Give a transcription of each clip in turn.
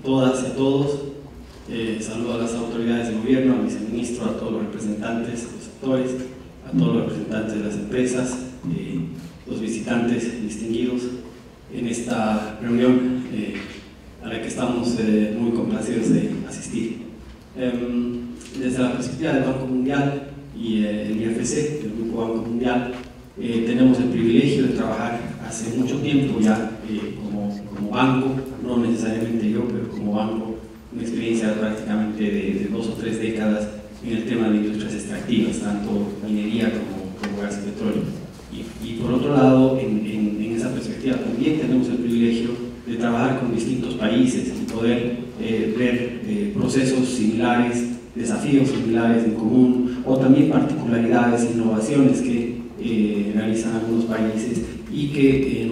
todas y a todos. Saludo a las autoridades del gobierno, al viceministro, a todos los representantes de los sectores, a todos los representantes de las empresas, los visitantes distinguidos en esta reunión a la que estamos muy complacidos de asistir. Desde la perspectiva del Banco Mundial y el IFC, el Grupo Banco Mundial, tenemos el privilegio de trabajar hace mucho tiempo ya como banco, no necesariamente yo, pero como banco, una experiencia prácticamente de 2 o 3 décadas en el tema de industrias extractivas, tanto minería como gas y petróleo. Y por otro lado, en esa perspectiva también tenemos el privilegio de trabajar con distintos países y poder ver procesos similares, desafíos similares en común, o también particularidades, innovaciones que realizan algunos países y que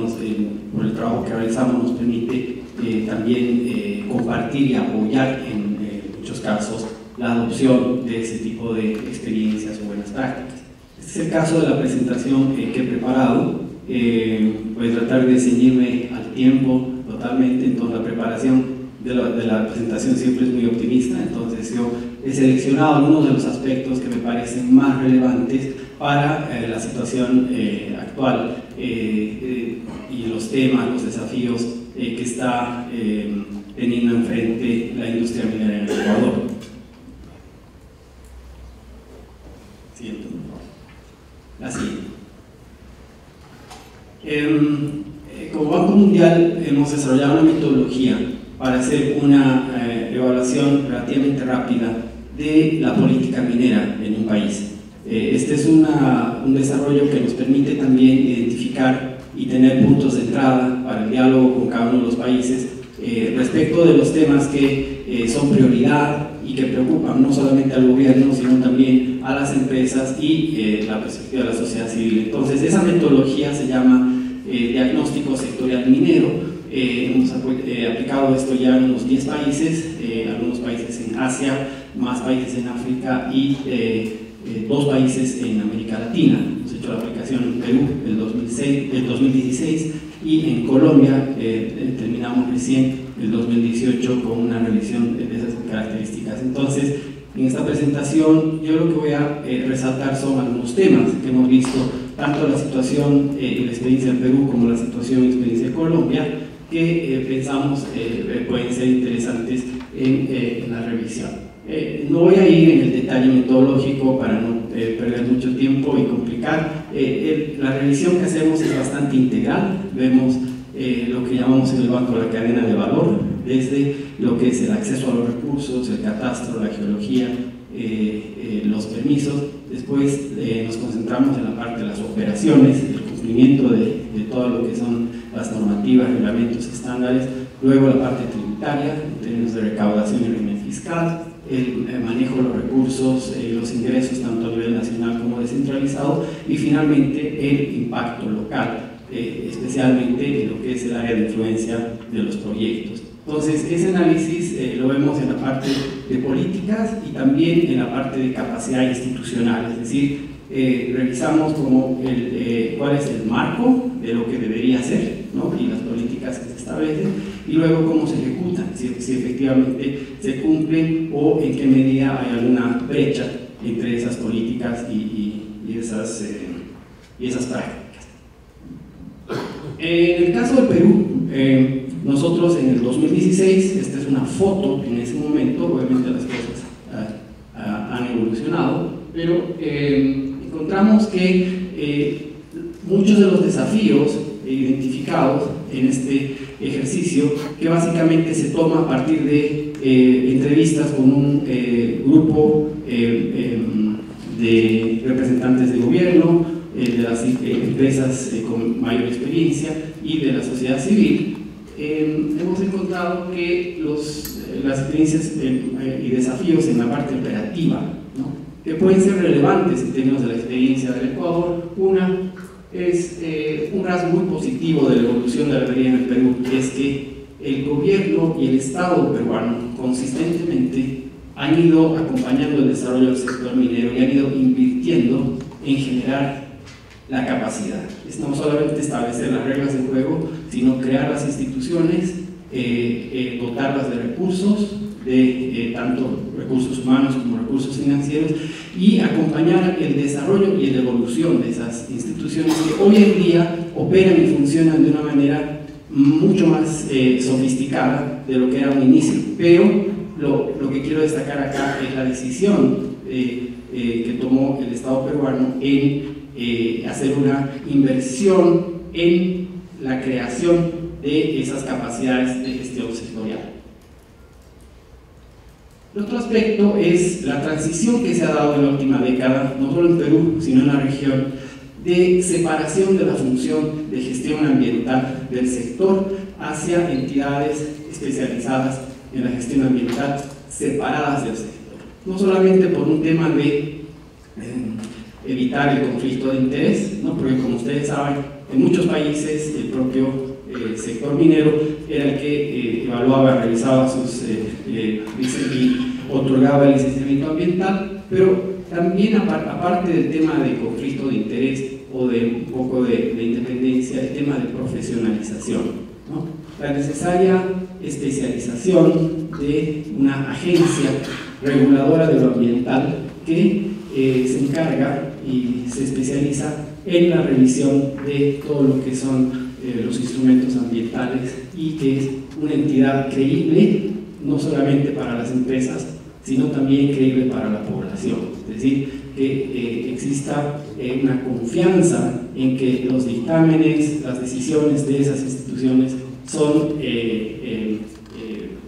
por el trabajo que realizamos nos permite también compartir y apoyar en muchos casos la adopción de ese tipo de experiencias o buenas prácticas. Este es el caso de la presentación que he preparado. Voy a tratar de ceñirme al tiempo totalmente, entonces la preparación de la presentación siempre es muy optimista, entonces yo he seleccionado algunos de los aspectos que me parecen más relevantes para la situación actual y los temas, los desafíos que está teniendo enfrente la industria minera en el Ecuador. Siguiente. La siguiente. Como Banco Mundial hemos desarrollado una metodología para hacer una evaluación relativamente rápida de la política minera en un país. Este es un desarrollo que nos permite también identificar y tener puntos de entrada para el diálogo con cada uno de los países respecto de los temas que son prioridad y que preocupan no solamente al gobierno, sino también a las empresas y la perspectiva de la sociedad civil. Entonces, esa metodología se llama diagnóstico sectorial minero. Hemos aplicado esto ya en unos 10 países, algunos países en Asia, más países en África y 2 países en América Latina. Hemos hecho la aplicación en Perú el 2016 y en Colombia terminamos recién el 2018 con una revisión de esas características. Entonces, en esta presentación yo lo que voy a resaltar son algunos temas que hemos visto, tanto la situación y la experiencia de Perú como la situación y experiencia de Colombia, que pensamos pueden ser interesantes en la revisión. No voy a ir en el detalle metodológico para no perder mucho tiempo y complicar. La revisión que hacemos es bastante integral. Vemos lo que llamamos en el banco la cadena de valor, desde lo que es el acceso a los recursos, el catastro, la geología, los permisos. Después nos concentramos en la parte de las operaciones, el cumplimiento de todo lo que son las normativas, reglamentos, estándares. Luego la parte tributaria, en términos de recaudación y régimen fiscal, el manejo de los recursos, los ingresos tanto a nivel nacional como descentralizado, y finalmente el impacto local, especialmente en lo que es el área de influencia de los proyectos. Entonces, ese análisis lo vemos en la parte de políticas y también en la parte de capacidad institucional, es decir, revisamos cuál es el marco de lo que debería ser, ¿no? Y las políticas que se establecen, y luego cómo se ejecutan, si efectivamente se cumplen o en qué medida hay alguna brecha entre esas políticas y esas prácticas. En el caso del Perú, nosotros en el 2016, esta es una foto en ese momento, obviamente las cosas han evolucionado, pero encontramos que muchos de los desafíos identificados en este ejercicio, que básicamente se toma a partir de entrevistas con un grupo de representantes de gobierno, de las empresas con mayor experiencia y de la sociedad civil, hemos encontrado que las experiencias y desafíos en la parte operativa, ¿no?, que pueden ser relevantes en términos de la experiencia del Ecuador. Una es un rasgo muy positivo de la evolución de la minería en el Perú, que es que el gobierno y el Estado peruano consistentemente han ido acompañando el desarrollo del sector minero y han ido invirtiendo en generar la capacidad. Es no solamente establecer las reglas del juego, sino crear las instituciones, dotarlas de recursos, de tanto recursos humanos como recursos financieros, y acompañar el desarrollo y la evolución de esas instituciones que hoy en día operan y funcionan de una manera mucho más sofisticada de lo que era un inicio. Pero lo que quiero destacar acá es la decisión que tomó el Estado peruano en hacer una inversión en la creación de esas capacidades de gestión sectorial. El otro aspecto es la transición que se ha dado en la última década, no solo en Perú, sino en la región, de separación de la función de gestión ambiental del sector hacia entidades especializadas en la gestión ambiental separadas del sector. No solamente por un tema de evitar el conflicto de interés, ¿no? Porque como ustedes saben, en muchos países el propio sector minero era el que evaluaba, revisaba sus y otorgaba el licenciamiento ambiental, pero también aparte del tema de conflicto de interés o de un poco de independencia, el tema de profesionalización, ¿no? La necesaria especialización de una agencia reguladora de lo ambiental que se encarga y se especializa en la revisión de todo lo que son los instrumentos ambientales, y que es una entidad creíble no solamente para las empresas, sino también creíble para la población. Es decir, que exista una confianza en que los dictámenes, las decisiones de esas instituciones son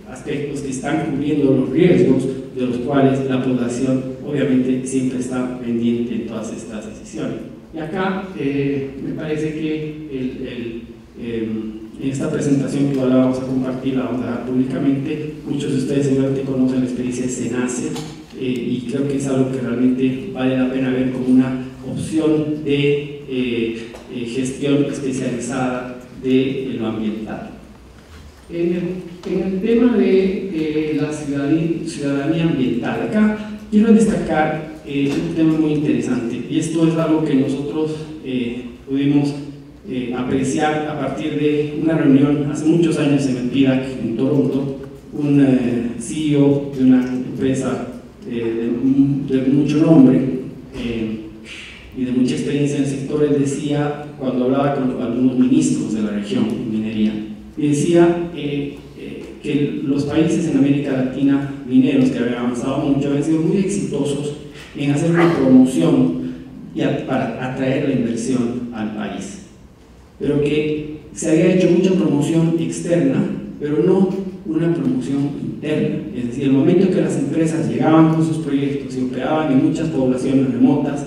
aspectos que están cubriendo los riesgos de los cuales la población obviamente siempre está pendiente en todas estas decisiones. Y acá me parece que en esta presentación que ahora vamos a compartir, la vamos a dar públicamente. Muchos de ustedes seguramente conocen la experiencia de SENACE, y creo que es algo que realmente vale la pena ver como una opción de gestión especializada de lo ambiental. En el tema de la ciudadanía ambiental, acá quiero destacar un tema muy interesante, y esto es algo que nosotros pudimos apreciar a partir de una reunión hace muchos años en el PIDAC en Toronto. Un CEO de una empresa de mucho nombre y de mucha experiencia en el sector, él decía, cuando hablaba con algunos ministros de la región de minería, y decía que los países en América Latina mineros que habían avanzado mucho habían sido muy exitosos en hacer una promoción para atraer la inversión al país, pero que se había hecho mucha promoción externa, pero no una promoción interna. Es decir, el momento que las empresas llegaban con sus proyectos y operaban en muchas poblaciones remotas,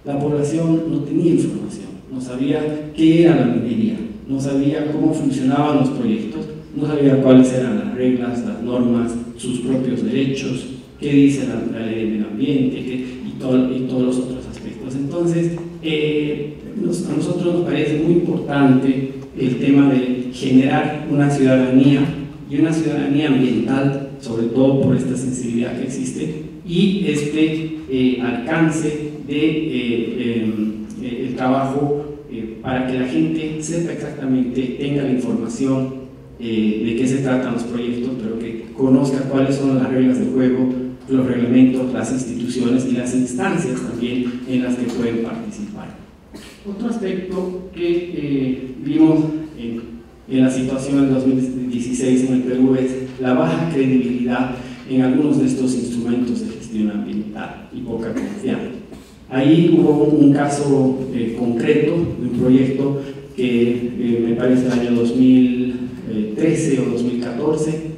la población no tenía información, no sabía qué era la minería, no sabía cómo funcionaban los proyectos, no sabía cuáles eran las reglas, las normas, sus propios derechos, qué dice la ley del medio ambiente y todos los otros aspectos. Entonces, a nosotros nos parece muy importante el tema de generar una ciudadanía, y una ciudadanía ambiental, sobre todo por esta sensibilidad que existe, y este alcance de el trabajo para que la gente sepa exactamente, tenga la información de qué se tratan los proyectos, pero que conozca cuáles son las reglas del juego, los reglamentos, las instituciones y las instancias también en las que pueden participar. Otro aspecto que vimos en la situación del 2016 en el Perú es la baja credibilidad en algunos de estos instrumentos de gestión ambiental y poca confianza. Ahí hubo un caso concreto de un proyecto que me parece el año 2013 o 2014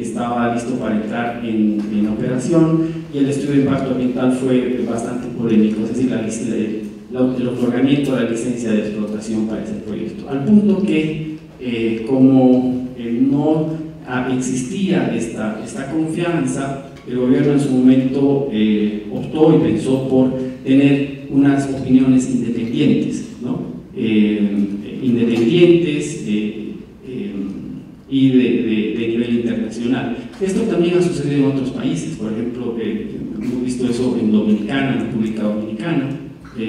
estaba listo para entrar en operación, y el estudio de impacto ambiental fue bastante polémico, es decir, el otorgamiento de la licencia de explotación para ese proyecto, al punto que como no existía esta confianza, el gobierno en su momento optó y pensó por tener unas opiniones independientes, ¿no? Independientes y de nivel internacional. Esto también ha sucedido en otros países, por ejemplo, hemos visto eso en Dominicana, en República Dominicana,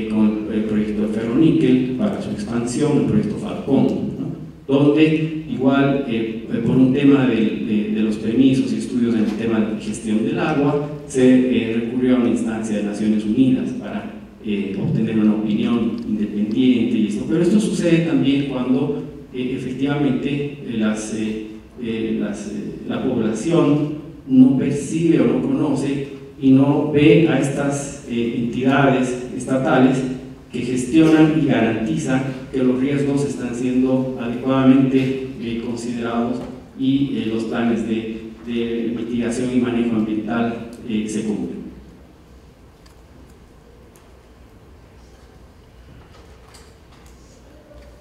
con el proyecto de ferroníquel para su expansión, el proyecto Falcón, ¿no? donde igual por un tema de los permisos y estudios en el tema de gestión del agua, se recurrió a una instancia de Naciones Unidas para obtener una opinión independiente y esto. Pero esto sucede también cuando efectivamente la población no percibe o no conoce y no ve a estas entidades estatales que gestionan y garantizan que los riesgos están siendo adecuadamente considerados y los planes de mitigación y manejo ambiental se cumplen.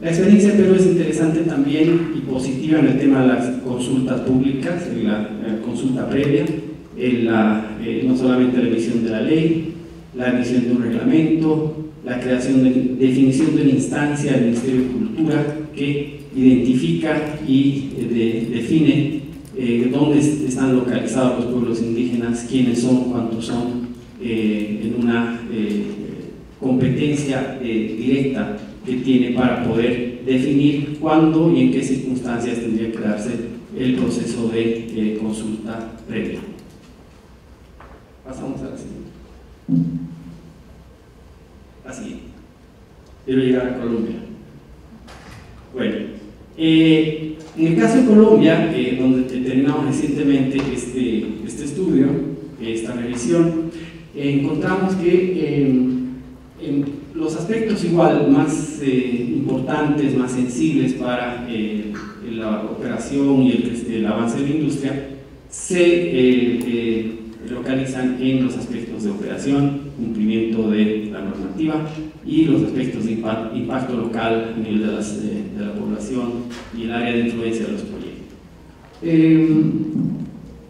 La experiencia de Perú es interesante también y positiva en el tema de las consultas públicas, en la consulta previa, no solamente la emisión de la ley, la emisión de un reglamento, la definición de una instancia del Ministerio de Cultura que identifica y define dónde están localizados los pueblos indígenas, quiénes son, cuántos son, en una competencia directa que tiene para poder definir cuándo y en qué circunstancias tendría que darse el proceso de consulta previa. Pasamos a la siguiente. Así, quiero llegar a Colombia. Bueno, en el caso de Colombia, donde terminamos recientemente este estudio, esta revisión, encontramos que en los aspectos igual más importantes, más sensibles para la operación y el avance de la industria, se localizan en los aspectos de operación, cumplimiento de la normativa y los aspectos de impacto local a nivel de la población y el área de influencia de los proyectos.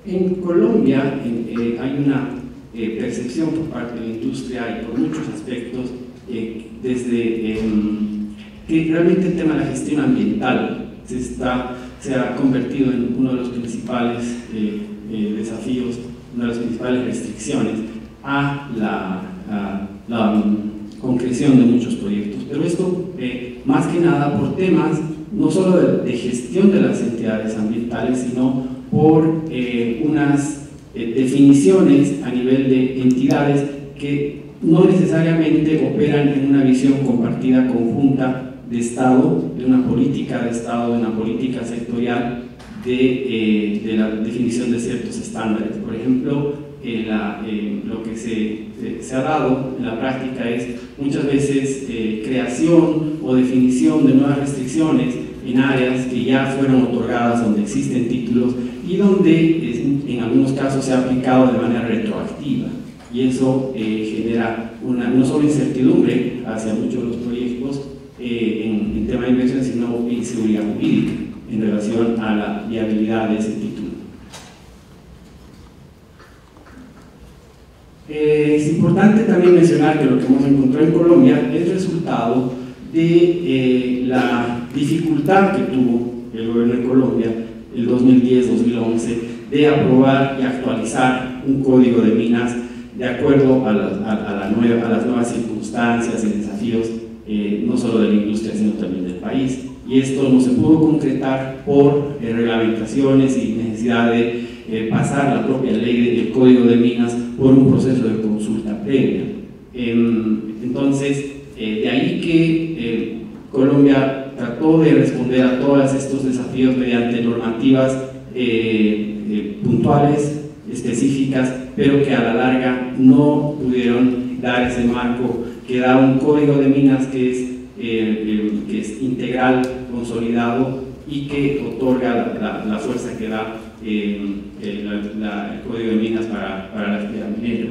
En Colombia hay una percepción por parte de la industria y por muchos aspectos desde que realmente el tema de la gestión ambiental se ha convertido en uno de los principales desafíos, una de las principales restricciones a la concreción de muchos proyectos. Pero esto más que nada por temas no solo de gestión de las entidades ambientales, sino por unas definiciones a nivel de entidades que no necesariamente operan en una visión compartida conjunta de Estado, de una política de Estado, de una política sectorial, de la definición de ciertos estándares. Por ejemplo, lo que se ha dado en la práctica es muchas veces creación o definición de nuevas restricciones en áreas que ya fueron otorgadas, donde existen títulos y donde en algunos casos se ha aplicado de manera retroactiva, y eso genera no solo incertidumbre hacia muchos de los proyectos en tema de inversión, sino inseguridad jurídica en relación a la viabilidad de ese título. Es importante también mencionar que lo que hemos encontrado en Colombia es resultado de la dificultad que tuvo el gobierno de Colombia el 2010-2011 de aprobar y actualizar un código de minas de acuerdo a las nuevas circunstancias y desafíos no solo de la industria sino también del país, y esto no se pudo concretar por reglamentaciones y necesidad de pasar la propia ley del código de minas por un proceso de consulta previa. Entonces, de ahí que Colombia trató de responder a todos estos desafíos mediante normativas puntuales, específicas, pero que a la larga no pudieron dar ese marco que da un código de minas que es integral, consolidado y que otorga la fuerza que da el código de minas para la actividad minera.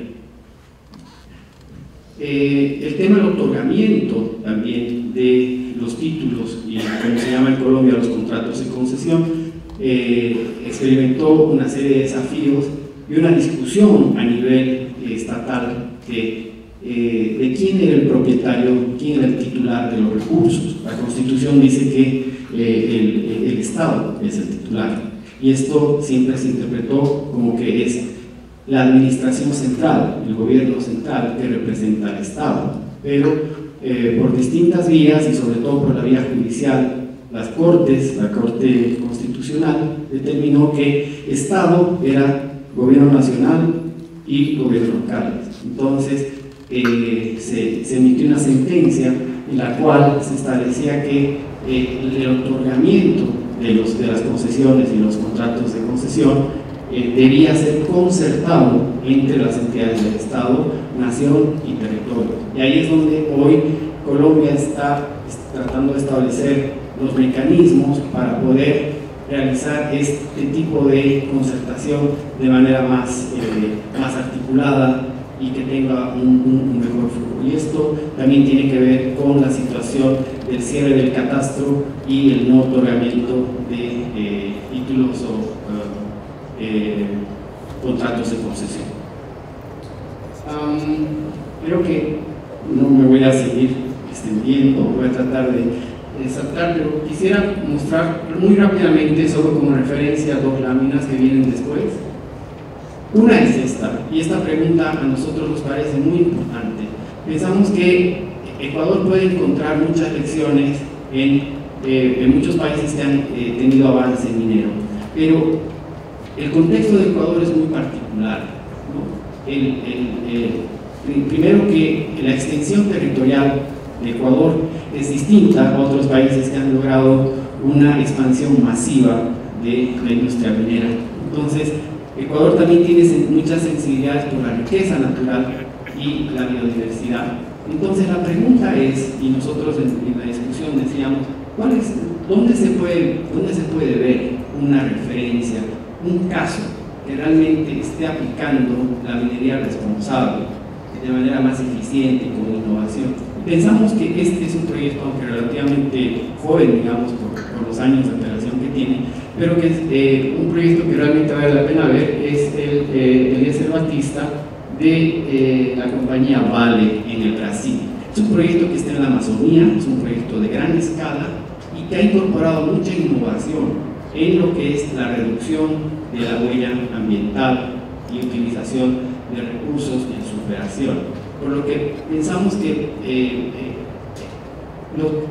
El tema del otorgamiento también de los títulos y como se llama en Colombia los contratos de concesión experimentó una serie de desafíos y una discusión a nivel estatal de quién era el propietario, quién era el titular de los recursos. La Constitución dice que el Estado es el titular, y esto siempre se interpretó como que es la administración central, el gobierno central que representa al Estado, pero por distintas vías y sobre todo por la vía judicial las cortes, la Corte Constitucional determinó que Estado era gobierno nacional y gobierno local. Entonces se emitió una sentencia en la cual se establecía que el otorgamiento de las concesiones y los contratos de concesión debía ser concertado entre las entidades del Estado, nación y territorio. Y ahí es donde hoy Colombia está tratando de establecer los mecanismos para poder realizar este tipo de concertación de manera más articulada y que tenga un mejor flujo. Y esto también tiene que ver con la situación del cierre del catastro y el no otorgamiento de títulos o contratos de concesión. Creo que no me voy a seguir extendiendo, voy a tratar de saltar, pero quisiera mostrar muy rápidamente, solo como referencia, dos láminas que vienen después. Una es esta, y esta pregunta a nosotros nos parece muy importante. Pensamos que Ecuador puede encontrar muchas lecciones en muchos países que han tenido avance minero, pero el contexto de Ecuador es muy particular, ¿no? Primero que la extensión territorial de Ecuador es distinta a otros países que han logrado una expansión masiva de la industria minera. Entonces, Ecuador también tiene muchas sensibilidades por la riqueza natural y la biodiversidad. Entonces, la pregunta es, y nosotros en la discusión decíamos, ¿dónde se puede ver una referencia, un caso que realmente esté aplicando la minería responsable de manera más eficiente, con innovación? Pensamos que este es un proyecto, aunque relativamente joven, digamos, por los años de operación que tiene, pero que es un proyecto que realmente vale la pena ver, es el Eliezer Batista de la compañía Vale en el Brasil. Es un proyecto que está en la Amazonía, es un proyecto de gran escala y que ha incorporado mucha innovación en lo que es la reducción de la huella ambiental y utilización de recursos en su operación. Por lo que pensamos que,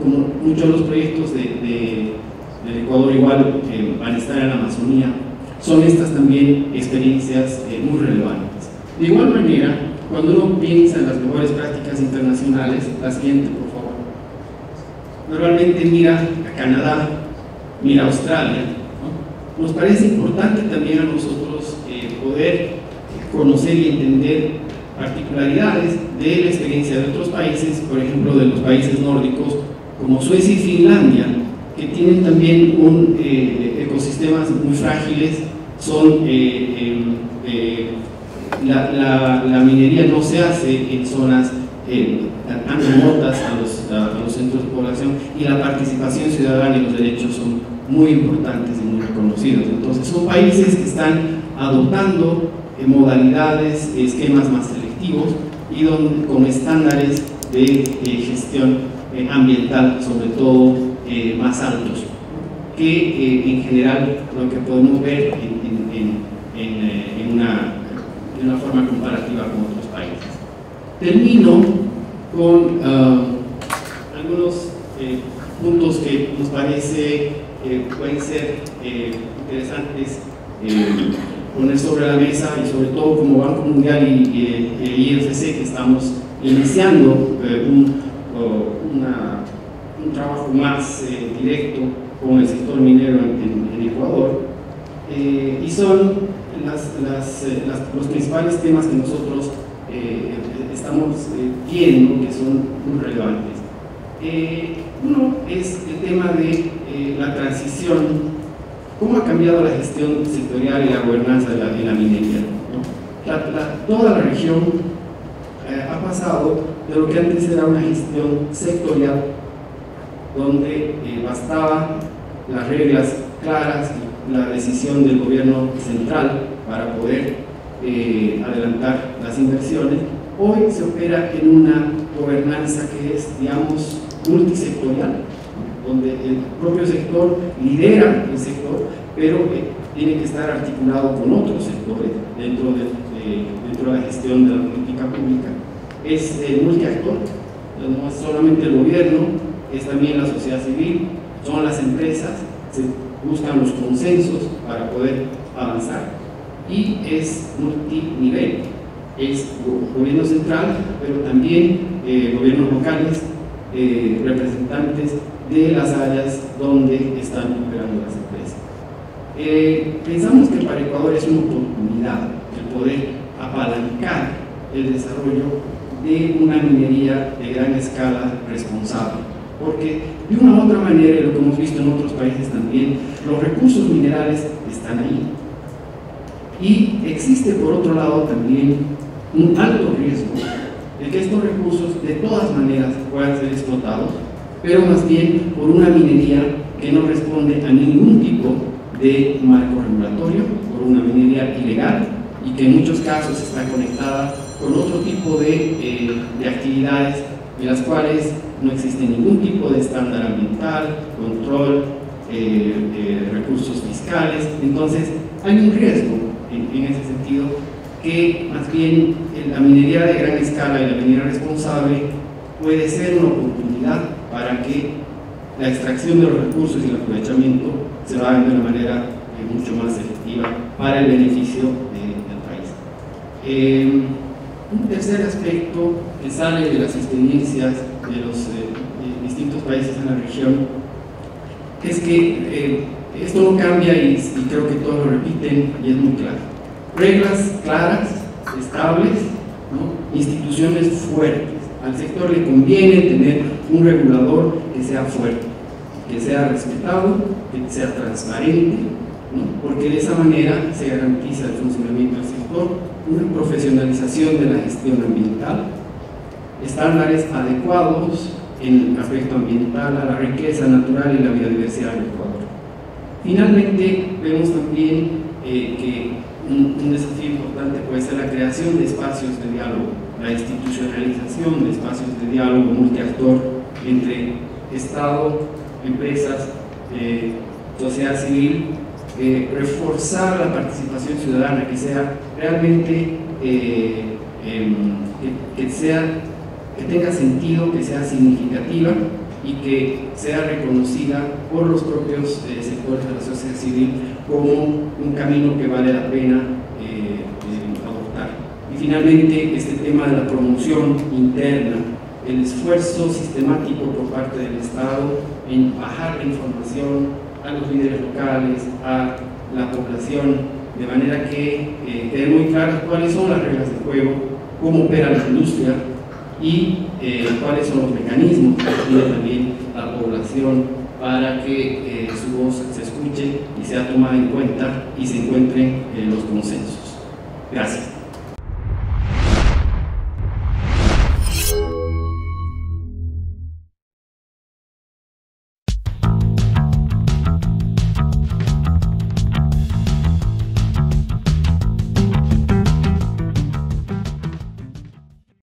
como muchos de los proyectos del Ecuador igual van a estar en la Amazonía, son estas también experiencias muy relevantes. De igual manera, cuando uno piensa en las mejores prácticas internacionales, la siguiente, por favor. Normalmente mira a Canadá, mira a Australia, ¿no? Nos parece importante también a nosotros poder conocer y entender particularidades de la experiencia de otros países, por ejemplo de los países nórdicos como Suecia y Finlandia, que tienen también ecosistemas muy frágiles. La minería no se hace en zonas tan remotas a los centros de población, y la participación ciudadana y los derechos son muy importantes y muy reconocidos. Entonces son países que están adoptando modalidades, esquemas más selectivos y con estándares de gestión ambiental, sobre todo más altos, que en general lo que podemos ver en una forma comparativa con otros países. Termino con algunos puntos que nos parece pueden ser interesantes poner sobre la mesa, y sobre todo como Banco Mundial y IFC, que estamos iniciando un trabajo más directo con el sector minero en Ecuador, y son los principales temas que nosotros estamos viendo que son muy relevantes. Uno es el tema de la transición. ¿Cómo ha cambiado la gestión sectorial y la gobernanza de la minería, ¿no? Toda la región ha pasado de lo que antes era una gestión sectorial, donde bastaba las reglas claras y la decisión del gobierno central para poder adelantar las inversiones. Hoy se opera en una gobernanza que es, digamos, multisectorial, donde el propio sector lidera el sector, pero tiene que estar articulado con otros sectores dentro de la gestión de la política pública. Es multiactor, no es solamente el gobierno, es también la sociedad civil, son las empresas, se buscan los consensos para poder avanzar, y es multinivel, es gobierno central, pero también gobiernos locales, representantes de las áreas donde están operando las empresas. Pensamos que para Ecuador es una oportunidad el poder apalancar el desarrollo de una minería de gran escala responsable, porque de una u otra manera, lo que hemos visto en otros países también, los recursos minerales están ahí, y existe por otro lado también un alto riesgo de que estos recursos de todas maneras puedan ser explotados, pero más bien por una minería que no responde a ningún tipo de marco regulatorio, por una minería ilegal y que en muchos casos está conectada con otro tipo de actividades en las cuales no existe ningún tipo de estándar ambiental, control, recursos fiscales. Entonces hay un riesgo en ese sentido, que más bien la minería de gran escala y la minería responsable puede ser una oportunidad para que la extracción de los recursos y el aprovechamiento se hagan de una manera mucho más efectiva para el beneficio del país. Un tercer aspecto que sale de las experiencias de los distintos países en la región es que esto no cambia, y creo que todos lo repiten y es muy claro: reglas claras, estables, ¿no? Instituciones fuertes. Al sector le conviene tener un regulador que sea fuerte, que sea respetado, que sea transparente, ¿no? Porque de esa manera se garantiza el funcionamiento del sector, una profesionalización de la gestión ambiental, estándares adecuados en el aspecto ambiental a la riqueza natural y la biodiversidad del Ecuador. Finalmente, vemos también que un desafío importante puede ser la creación de espacios de diálogo, la institucionalización de espacios de diálogo multiactor entre Estado, empresas, sociedad civil, reforzar la participación ciudadana, que sea realmente, que tenga sentido, que sea significativa y que sea reconocida por los propios sectores de la sociedad civil como un camino que vale la pena adoptar. Y finalmente, este tema de la promoción interna, el esfuerzo sistemático por parte del Estado en bajar la información a los líderes locales, a la población, de manera que quede muy claro cuáles son las reglas de juego, cómo opera la industria y cuáles son los mecanismos que tiene también la población para que su voz se escuche y sea tomada en cuenta y se encuentren los consensos. Gracias.